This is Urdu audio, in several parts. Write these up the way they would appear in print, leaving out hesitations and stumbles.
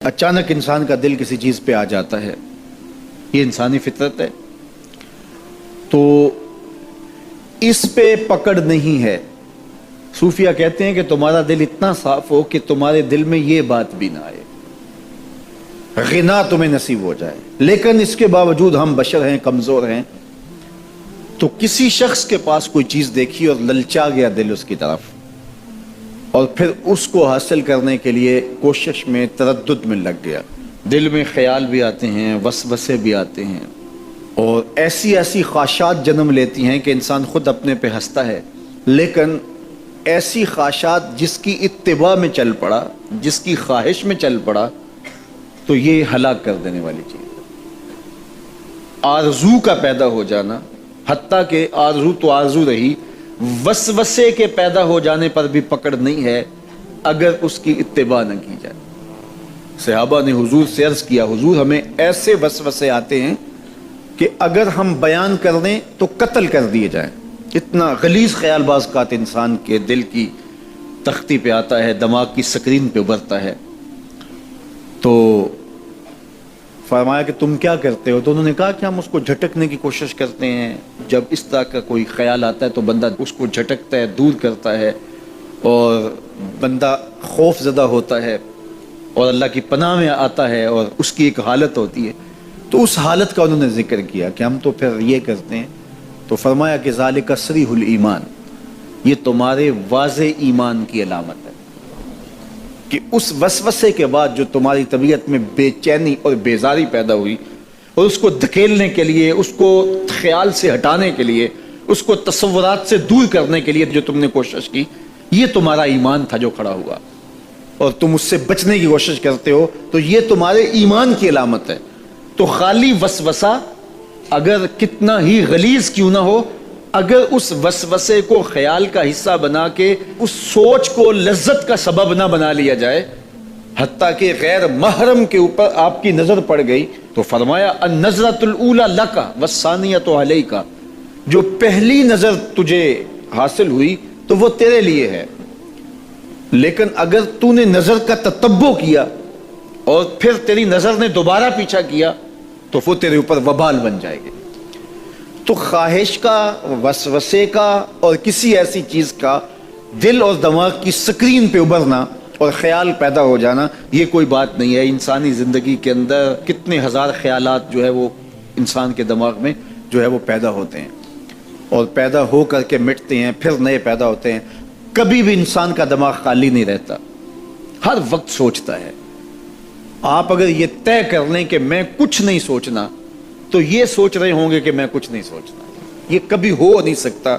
اچانک انسان کا دل کسی چیز پہ آ جاتا ہے، یہ انسانی فطرت ہے، تو اس پہ پکڑ نہیں ہے۔ صوفیہ کہتے ہیں کہ تمہارا دل اتنا صاف ہو کہ تمہارے دل میں یہ بات بھی نہ آئے، غنا تمہیں نصیب ہو جائے، لیکن اس کے باوجود ہم بشر ہیں، کمزور ہیں، تو کسی شخص کے پاس کوئی چیز دیکھی اور للچا گیا دل اس کی طرف، اور پھر اس کو حاصل کرنے کے لیے کوشش میں، تردد میں لگ گیا، دل میں خیال بھی آتے ہیں، وسوسے بھی آتے ہیں، اور ایسی ایسی خواہشات جنم لیتی ہیں کہ انسان خود اپنے پہ ہنستا ہے، لیکن ایسی خواہشات جس کی اتباع میں چل پڑا، جس کی خواہش میں چل پڑا، تو یہ ہلاک کر دینے والی چیز ہے۔ آرزو کا پیدا ہو جانا، حتیٰ کہ آرزو تو آرزو رہی، وسوسے کے پیدا ہو جانے پر بھی پکڑ نہیں ہے اگر اس کی اتباع نہ کی جائے۔ صحابہ نے حضور سے عرض کیا، حضور ہمیں ایسے وسوسے آتے ہیں کہ اگر ہم بیان کر دیں تو قتل کر دیے جائیں، اتنا غلیظ خیال بعض اوقات انسان کے دل کی تختی پہ آتا ہے، دماغ کی سکرین پہ ابھرتا ہے۔ تو فرمایا کہ تم کیا کرتے ہو؟ تو انہوں نے کہا کہ ہم اس کو جھٹکنے کی کوشش کرتے ہیں، جب اس طرح کا کوئی خیال آتا ہے تو بندہ اس کو جھٹکتا ہے، دور کرتا ہے، اور بندہ خوف زدہ ہوتا ہے اور اللہ کی پناہ میں آتا ہے، اور اس کی ایک حالت ہوتی ہے۔ تو اس حالت کا انہوں نے ذکر کیا کہ ہم تو پھر یہ کرتے ہیں، تو فرمایا کہ ذالک صریح الایمان، یہ تمہارے واضح ایمان کی علامت ہے کہ اس وسوسے کے بعد جو تمہاری طبیعت میں بے چینی اور بیزاری پیدا ہوئی، اور اس کو دھکیلنے کے لیے، اس کو خیال سے ہٹانے کے لیے، اس کو تصورات سے دور کرنے کے لیے جو تم نے کوشش کی، یہ تمہارا ایمان تھا جو کھڑا ہوا، اور تم اس سے بچنے کی کوشش کرتے ہو، تو یہ تمہارے ایمان کی علامت ہے۔ تو خالی وسوسہ اگر کتنا ہی غلیظ کیوں نہ ہو، اگر اس وسوسے کو خیال کا حصہ بنا کے اس سوچ کو لذت کا سبب نہ بنا لیا جائے، حتیٰ کہ غیر محرم کے اوپر آپ کی نظر پڑ گئی، تو فرمایا النظرۃ الاولی لک والثانیۃ علیک، جو پہلی نظر تجھے حاصل ہوئی تو وہ تیرے لیے ہے، لیکن اگر تو نے نظر کا تتبع کیا اور پھر تیری نظر نے دوبارہ پیچھا کیا تو وہ تیرے اوپر وبال بن جائے گی۔ تو خواہش کا، وسوسے کا، اور کسی ایسی چیز کا دل اور دماغ کی سکرین پہ ابھرنا اور خیال پیدا ہو جانا، یہ کوئی بات نہیں ہے۔ انسانی زندگی کے اندر کتنے ہزار خیالات جو ہے وہ انسان کے دماغ میں جو ہے وہ پیدا ہوتے ہیں، اور پیدا ہو کر کے مٹتے ہیں، پھر نئے پیدا ہوتے ہیں۔ کبھی بھی انسان کا دماغ خالی نہیں رہتا، ہر وقت سوچتا ہے۔ آپ اگر یہ طے کر لیں کہ میں کچھ نہیں سوچنا، تو یہ سوچ رہے ہوں گے کہ میں کچھ نہیں سوچنا۔ یہ کبھی ہو نہیں سکتا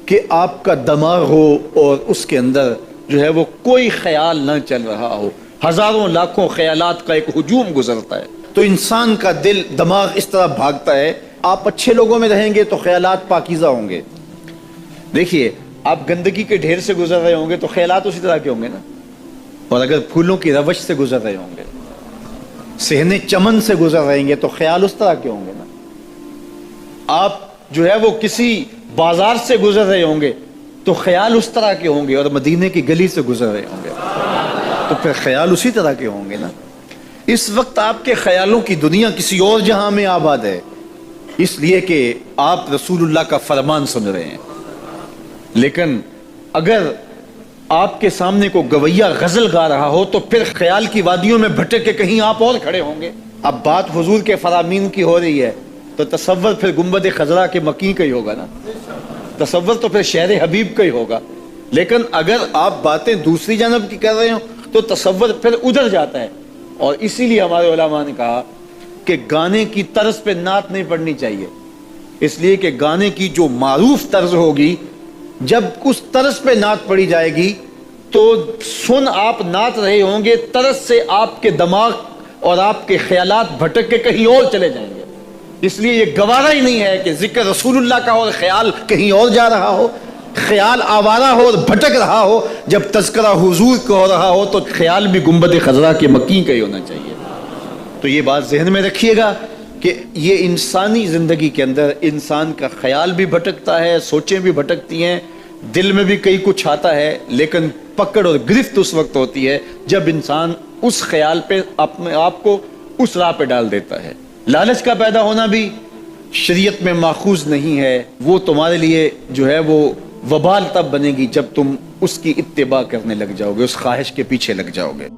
کہ آپ کا دماغ ہو اور اس کے اندر جو ہے وہ کوئی خیال نہ چل رہا ہو، ہزاروں لاکھوں خیالات کا ایک ہجوم گزرتا ہے۔ تو انسان کا دل، دماغ اس طرح بھاگتا ہے۔ آپ اچھے لوگوں میں رہیں گے تو خیالات پاکیزہ ہوں گے۔ دیکھیے، آپ گندگی کے ڈھیر سے گزر رہے ہوں گے تو خیالات اسی طرح کے ہوں گے نا، اور اگر پھولوں کی روش سے گزر رہے ہوں گے، صحن چمن سے گزر رہیں گے تو خیال اس طرح کے ہوں گے نا۔ آپ جو ہے وہ کسی بازار سے گزر رہے ہوں گے تو خیال اس طرح کے ہوں گے، اور مدینے کی گلی سے گزر رہے ہوں گے تو پھر خیال اسی طرح کے ہوں گے نا۔ اس وقت آپ کے خیالوں کی دنیا کسی اور جہاں میں آباد ہے، اس لیے کہ آپ رسول اللہ کا فرمان سن رہے ہیں، لیکن اگر آپ کے سامنے کو گویا غزل گا رہا ہو تو پھر خیال کی وادیوں میں بھٹک کے کہیں آپ اور کھڑے ہوں گے۔ اب بات حضور کے فرامین کی ہو رہی ہے تو تصور پھر گنبد خضرا کے مکی کا ہی ہوگا نا، تصور تو پھر شہر حبیب کا ہی ہوگا۔ لیکن اگر آپ باتیں دوسری جانب کی کر رہے ہوں تو تصور پھر ادھر جاتا ہے، اور اسی لیے ہمارے علماء نے کہا کہ گانے کی طرز پہ نعت نہیں پڑھنی چاہیے، اس لیے کہ گانے کی جو معروف طرز ہوگی، جب اس طرز پہ نعت پڑھی جائے گی تو سن آپ نعت رہے ہوں گے، طرز سے آپ کے دماغ اور آپ کے خیالات بھٹک کے کہیں اور چلے جائیں گے۔ اس لیے یہ گوارا ہی نہیں ہے کہ ذکر رسول اللہ کا اور خیال کہیں اور جا رہا ہو، خیال آوارہ ہو اور بھٹک رہا ہو۔ جب تذکرہ حضور کا ہو رہا ہو تو خیال بھی گنبد خضرا کے مکی کا ہی ہونا چاہیے۔ تو یہ بات ذہن میں رکھیے گا کہ یہ انسانی زندگی کے اندر انسان کا خیال بھی بھٹکتا ہے، سوچیں بھی بھٹکتی ہیں، دل میں بھی کئی کچھ آتا ہے، لیکن پکڑ اور گرفت اس وقت ہوتی ہے جب انسان اس خیال پہ اپنے آپ کو اس راہ پہ ڈال دیتا ہے. لالچ کا پیدا ہونا بھی شریعت میں ماخوذ نہیں ہے. وہ تمہارے لیے جو ہے وہ وبال تب بنے گی جب تم اس کی اتباع کرنے لگ جاؤ گے, اس خواہش کے پیچھے لگ جاؤ گے.